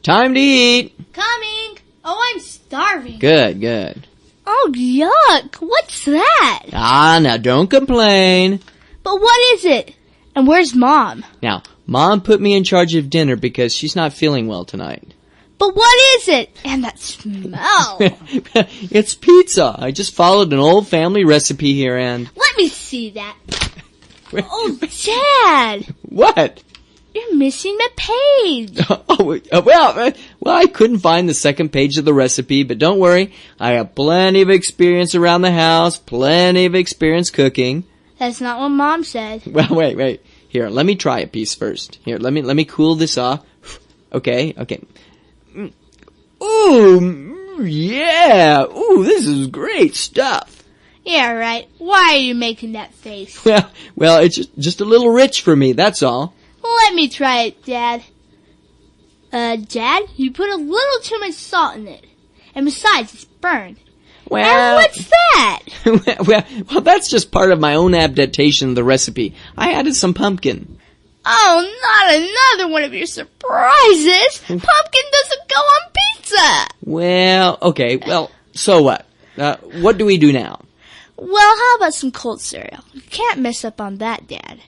Time to eat. Coming. Oh, I'm starving. Good. Oh, yuck. What's that? Now don't complain. But what is it? And where's Mom? Now, Mom put me in charge of dinner because she's not feeling well tonight. But what is it? And that smell. It's pizza. I just followed an old family recipe here and... Let me see that. Oh, Dad. What? You're missing the page. Well, I couldn't find the second page of the recipe, but don't worry. I have plenty of experience around the house, plenty of experience cooking. That's not what Mom said. Well, wait. Here, let me try a piece first. Here, let me cool this off. Okay. Ooh, yeah. Ooh, this is great stuff. Yeah, right. Why are you making that face? Well, it's just a little rich for me, that's all. Let me try it, Dad. Dad, you put a little too much salt in it. And besides, it's burned. Well, and what's that? well, that's just part of my own adaptation of the recipe. I added some pumpkin. Oh, not another one of your surprises. Pumpkin doesn't go on pizza. Well, okay, so what? What do we do now? Well, how about some cold cereal? You can't mess up on that, Dad.